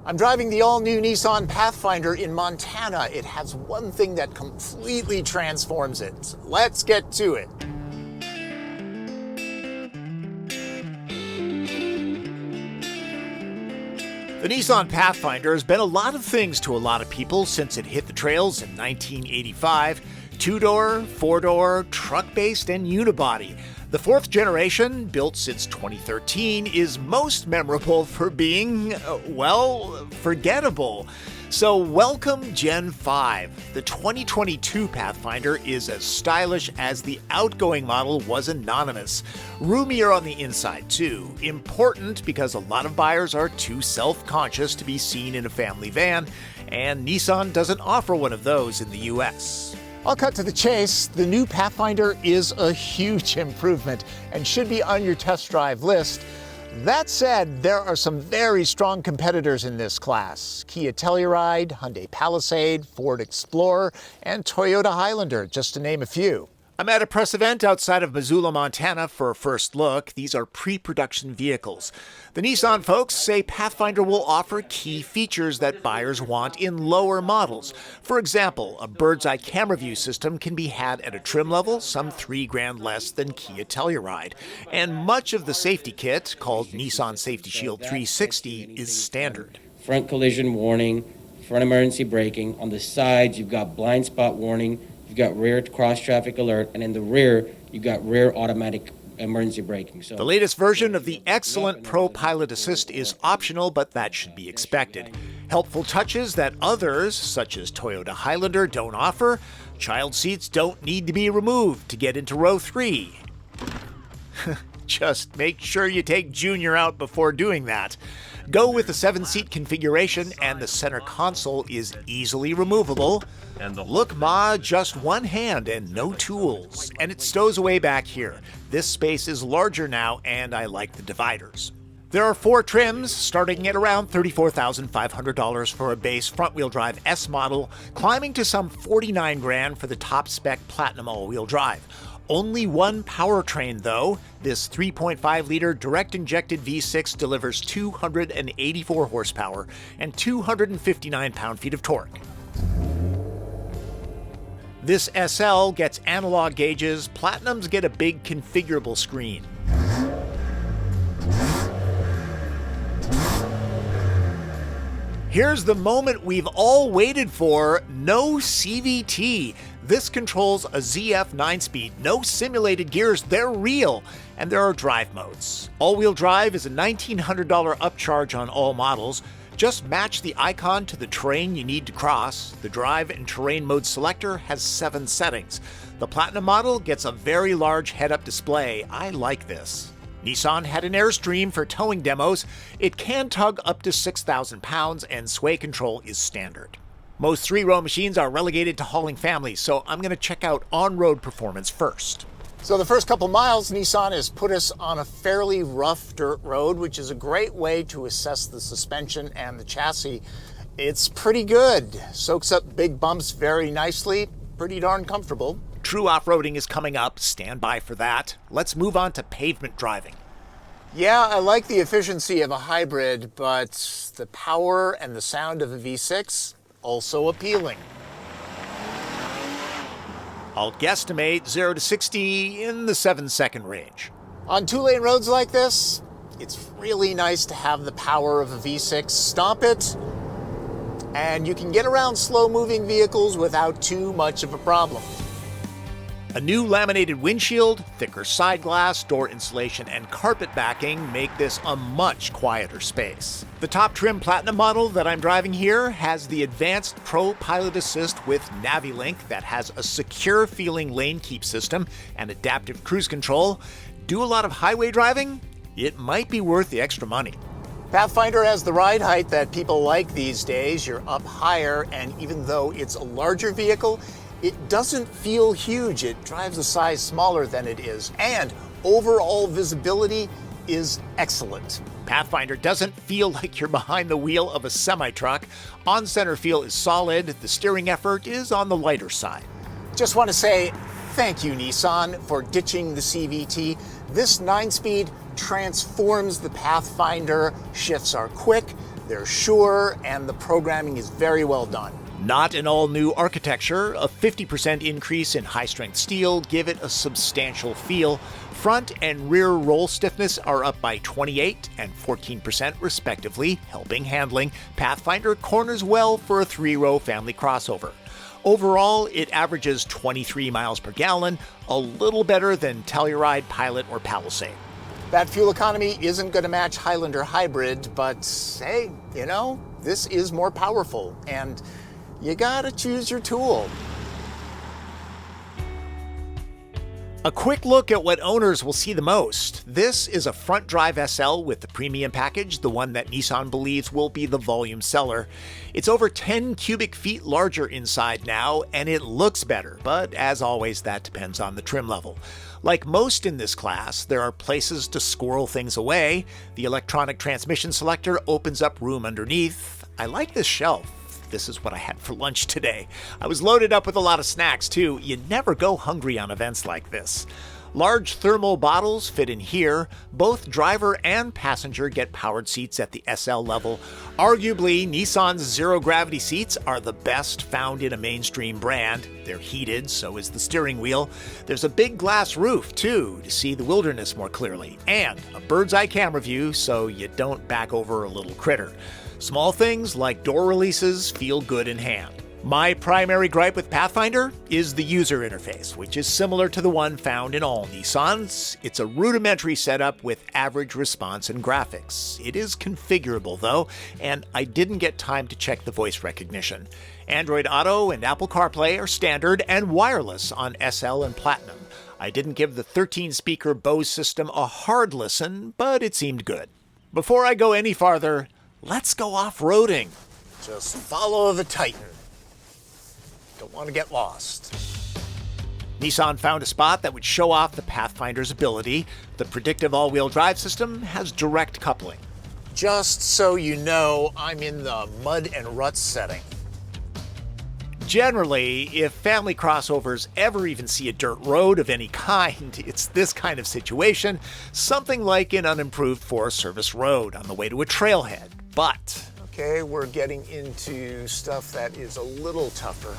I'm driving the all-new Nissan Pathfinder in Montana. It has one thing that completely transforms it. Let's get to it. The Nissan Pathfinder has been a lot of things to a lot of people since it hit the trails in 1985. Two-door, four-door, truck-based, and unibody. The fourth generation, built since 2013, is most memorable for being, well, forgettable. So welcome Gen 5. The 2022 Pathfinder is as stylish as the outgoing model was anonymous. Roomier on the inside too. Important because a lot of buyers are too self-conscious to be seen in a family van, and Nissan doesn't offer one of those in the US. I'll cut to the chase. The new Pathfinder is a huge improvement and should be on your test drive list. That said, there are some very strong competitors in this class. Kia Telluride, Hyundai Palisade, Ford Explorer, and Toyota Highlander, just to name a few. I'm at a press event outside of Missoula, Montana for a first look. These are pre-production vehicles. The Nissan folks say Pathfinder will offer key features that buyers want in lower models. For example, a bird's-eye camera view system can be had at a trim level some $3,000 less than Kia Telluride. And much of the safety kit, called Nissan Safety Shield 360, is standard. Front collision warning, front emergency braking. On the sides, you've got blind spot warning. You've got rear cross traffic alert, and in the rear, you've got rear automatic emergency braking. The latest version of the excellent Pro Pilot Assist is optional, but that should be expected. Helpful touches that others, such as Toyota Highlander, don't offer. Child seats don't need to be removed to get into row 3. Just make sure you take Junior out before doing that. Go with the 7-seat configuration, and the center console is easily removable. Look, Ma, just one hand and no tools. And it stows away back here. This space is larger now, and I like the dividers. There are 4 trims, starting at around $34,500 for a base front-wheel drive S model, climbing to some $49,000 for the top-spec Platinum all-wheel drive. Only one powertrain, though. This 3.5-liter direct-injected V6 delivers 284 horsepower and 259 pound-feet of torque. This SL gets analog gauges. Platinums get a big configurable screen. Here's the moment we've all waited for. No CVT. This controls a ZF 9-speed. No simulated gears, they're real. And there are drive modes. All-wheel drive is a $1,900 upcharge on all models. Just match the icon to the terrain you need to cross. The drive and terrain mode selector has 7 settings. The Platinum model gets a very large head-up display. I like this. Nissan had an Airstream for towing demos. It can tug up to 6,000 pounds, and sway control is standard. Most 3-row machines are relegated to hauling families, so I'm going to check out on-road performance first. So the first couple miles, Nissan has put us on a fairly rough dirt road, which is a great way to assess the suspension and the chassis. It's pretty good. Soaks up big bumps very nicely. Pretty darn comfortable. True off-roading is coming up. Stand by for that. Let's move on to pavement driving. Yeah, I like the efficiency of a hybrid, but the power and the sound of a V6, also appealing. I'll guesstimate 0 to 60 in the 7-second range. On 2-lane roads like this, it's really nice to have the power of a V6. Stomp it, and you can get around slow-moving vehicles without too much of a problem. A new laminated windshield, thicker side glass, door insulation, and carpet backing make this a much quieter space. The top trim Platinum model that I'm driving here has the advanced Pro Pilot Assist with NaviLink that has a secure-feeling lane keep system and adaptive cruise control. Do a lot of highway driving? It might be worth the extra money. Pathfinder has the ride height that people like these days. You're up higher, and even though it's a larger vehicle, it doesn't feel huge. It drives a size smaller than it is, and overall visibility is excellent. Pathfinder doesn't feel like you're behind the wheel of a semi-truck. On-center feel is solid. The steering effort is on the lighter side. Just want to say thank you, Nissan, for ditching the CVT. This 9-speed transforms the Pathfinder. Shifts are quick, They're sure, and the programming is very well done. Not an all-new architecture, a 50% increase in high-strength steel give it a substantial feel. Front and rear roll stiffness are up by 28 and 14% respectively, helping handling. Pathfinder corners well for a 3-row family crossover. Overall, it averages 23 miles per gallon, a little better than Telluride, Pilot, or Palisade. That fuel economy isn't going to match Highlander Hybrid, but hey, this is more powerful, and you gotta choose your tool. A quick look at what owners will see the most. This is a front drive SL with the premium package, the one that Nissan believes will be the volume seller. It's over 10 cubic feet larger inside now, and it looks better, but as always, that depends on the trim level. Like most in this class, there are places to squirrel things away. The electronic transmission selector opens up room underneath. I like this shelf. This is what I had for lunch today. I was loaded up with a lot of snacks too. You never go hungry on events like this. Large thermal bottles fit in here. Both driver and passenger get powered seats at the SL level. Arguably, Nissan's zero-gravity seats are the best found in a mainstream brand. They're heated, so is the steering wheel. There's a big glass roof, too, to see the wilderness more clearly. And a bird's-eye camera view, so you don't back over a little critter. Small things like door releases feel good in hand. My primary gripe with Pathfinder is the user interface, which is similar to the one found in all Nissans. It's a rudimentary setup with average response and graphics. It is configurable though, and I didn't get time to check the voice recognition. Android Auto and Apple CarPlay are standard and wireless on SL and Platinum. I didn't give the 13-speaker Bose system a hard listen, but it seemed good. Before I go any farther, let's go off-roading. Just follow the Titan. Don't want to get lost. Nissan found a spot that would show off the Pathfinder's ability. The predictive all-wheel drive system has direct coupling. Just so you know, I'm in the mud and ruts setting. Generally, if family crossovers ever even see a dirt road of any kind, it's this kind of situation, something like an unimproved Forest Service road on the way to a trailhead. But, okay, we're getting into stuff that is a little tougher.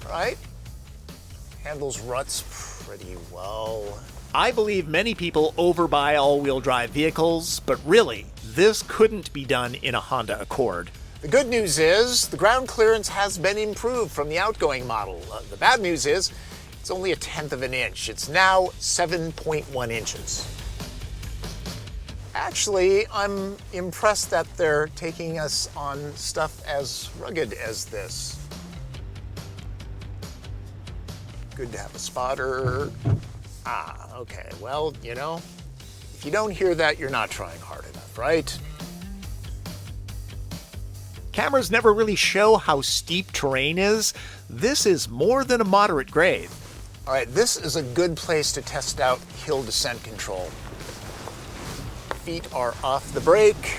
Right? Handles ruts pretty well. I believe many people overbuy all-wheel drive vehicles, but really, this couldn't be done in a Honda Accord. The good news is the ground clearance has been improved from the outgoing model. The bad news is it's only 1/10 of an inch. It's now 7.1 inches. Actually, I'm impressed that they're taking us on stuff as rugged as this. Good to have a spotter. Okay, well, if you don't hear that, you're not trying hard enough, right? Cameras never really show how steep terrain is. This is more than a moderate grade. All right, this is a good place to test out hill descent control. Feet are off the brake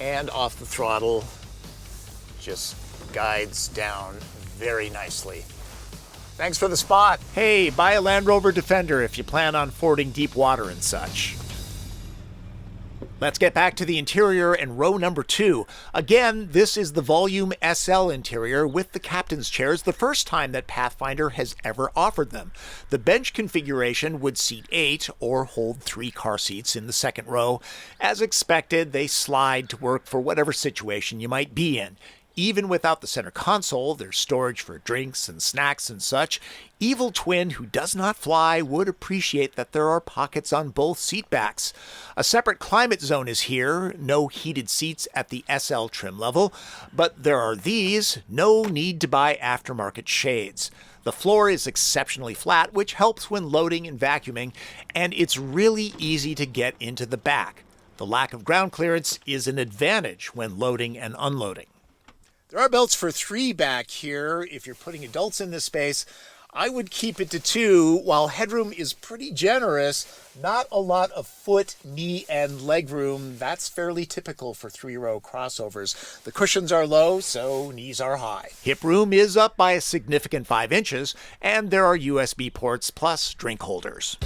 and off the throttle. Just guides down very nicely. Thanks for the spot. Hey, buy a Land Rover Defender if you plan on fording deep water and such. Let's get back to the interior and row number 2. Again, this is the Volume SL interior with the captain's chairs, the first time that Pathfinder has ever offered them. The bench configuration would seat 8 or hold 3 car seats in the second row. As expected, they slide to work for whatever situation you might be in. Even without the center console, there's storage for drinks and snacks and such. Evil Twin, who does not fly, would appreciate that there are pockets on both seatbacks. A separate climate zone is here, no heated seats at the SL trim level, but there are these, no need to buy aftermarket shades. The floor is exceptionally flat, which helps when loading and vacuuming, and it's really easy to get into the back. The lack of ground clearance is an advantage when loading and unloading. There are belts for 3 back here. If you're putting adults in this space, I would keep it to 2. While headroom is pretty generous, not a lot of foot, knee, and leg room. That's fairly typical for 3-row crossovers. The cushions are low, so knees are high. Hip room is up by a significant 5 inches, and there are USB ports plus drink holders.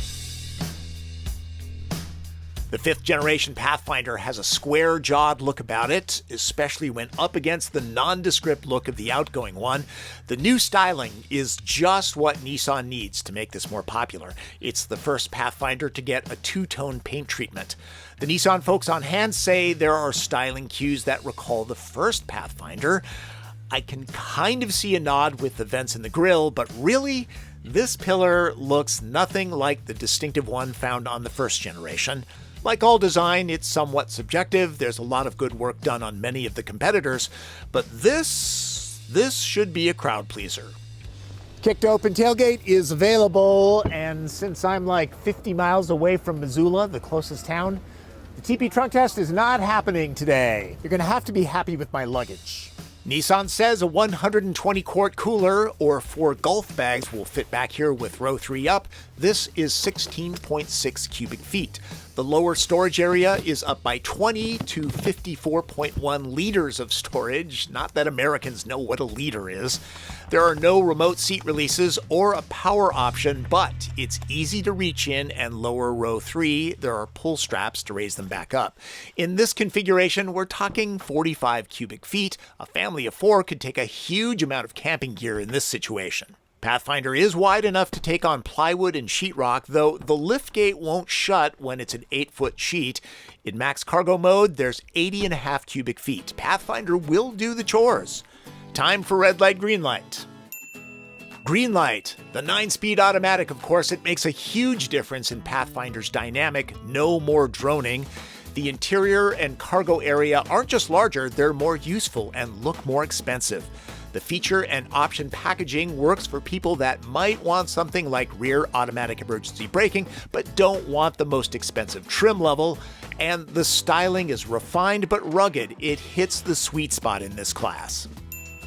The 5th generation Pathfinder has a square-jawed look about it, especially when up against the nondescript look of the outgoing one. The new styling is just what Nissan needs to make this more popular. It's the first Pathfinder to get a two-tone paint treatment. The Nissan folks on hand say there are styling cues that recall the first Pathfinder. I can kind of see a nod with the vents in the grille, but really, this pillar looks nothing like the distinctive one found on the first generation. Like all design, it's somewhat subjective. There's a lot of good work done on many of the competitors, but this should be a crowd pleaser. Kicked open tailgate is available, and since I'm like 50 miles away from Missoula, the closest town, the TP trunk test is not happening today. You're gonna have to be happy with my luggage. Nissan says a 120-quart cooler or 4 golf bags will fit back here with row 3 up. This is 16.6 cubic feet. The lower storage area is up by 20 to 54.1 liters of storage. Not that Americans know what a liter is. There are no remote seat releases or a power option, but it's easy to reach in and lower row 3. There are pull straps to raise them back up. In this configuration, we're talking 45 cubic feet. A family of 4 could take a huge amount of camping gear in this situation. Pathfinder is wide enough to take on plywood and sheetrock, though the liftgate won't shut when it's an 8-foot sheet. In max cargo mode, there's 80.5 cubic feet. Pathfinder will do the chores. Time for red light, green light. Green light. The 9-speed automatic, of course, it makes a huge difference in Pathfinder's dynamic. No more droning. The interior and cargo area aren't just larger, they're more useful and look more expensive. The feature and option packaging works for people that might want something like rear automatic emergency braking, but don't want the most expensive trim level. And the styling is refined but rugged. It hits the sweet spot in this class.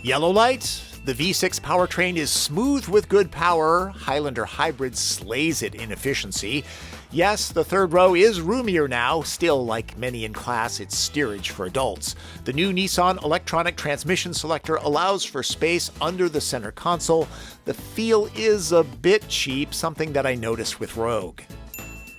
Yellow light. The V6 powertrain is smooth with good power. Highlander Hybrid slays it in efficiency. Yes, the third row is roomier now. Still, like many in class, it's steerage for adults. The new Nissan electronic transmission selector allows for space under the center console. The feel is a bit cheap, something that I noticed with Rogue.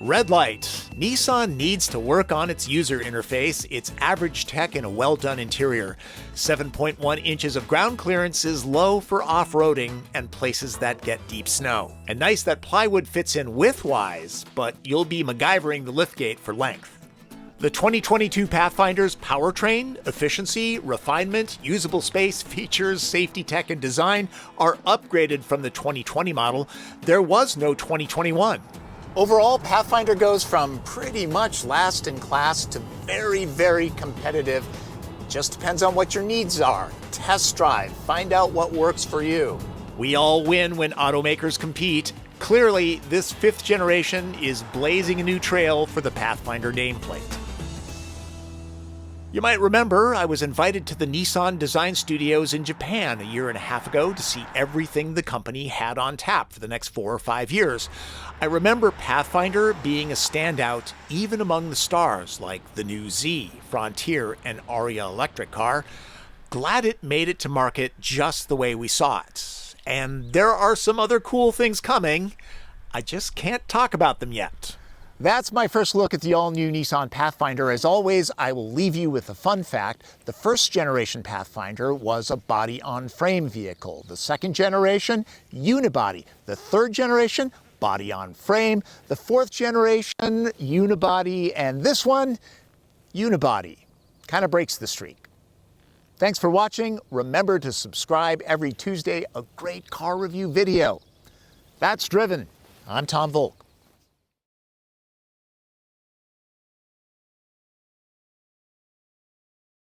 Red light. Nissan needs to work on its user interface. It's average tech in a well-done interior. 7.1 inches of ground clearance is low for off-roading and places that get deep snow. And nice that plywood fits in width-wise, but you'll be MacGyvering the liftgate for length. The 2022 Pathfinder's powertrain, efficiency, refinement, usable space, features, safety tech, and design are upgraded from the 2020 model. There was no 2021. Overall, Pathfinder goes from pretty much last in class to very, very competitive. It just depends on what your needs are. Test drive, find out what works for you. We all win when automakers compete. Clearly, this 5th generation is blazing a new trail for the Pathfinder nameplate. You might remember I was invited to the Nissan Design Studios in Japan a year and a half ago to see everything the company had on tap for the next 4 or 5 years. I remember Pathfinder being a standout even among the stars like the new Z, Frontier, and Aria electric car. Glad it made it to market just the way we saw it. And there are some other cool things coming. I just can't talk about them yet. That's my first look at the all-new Nissan Pathfinder. As always, I will leave you with a fun fact. The first generation Pathfinder was a body-on-frame vehicle. The second generation, unibody. The third generation, body-on-frame. The fourth generation, unibody. And this one, unibody. Kind of breaks the streak. Thanks for watching. Remember to subscribe every Tuesday, a great car review video. That's Driven. I'm Tom Voelk.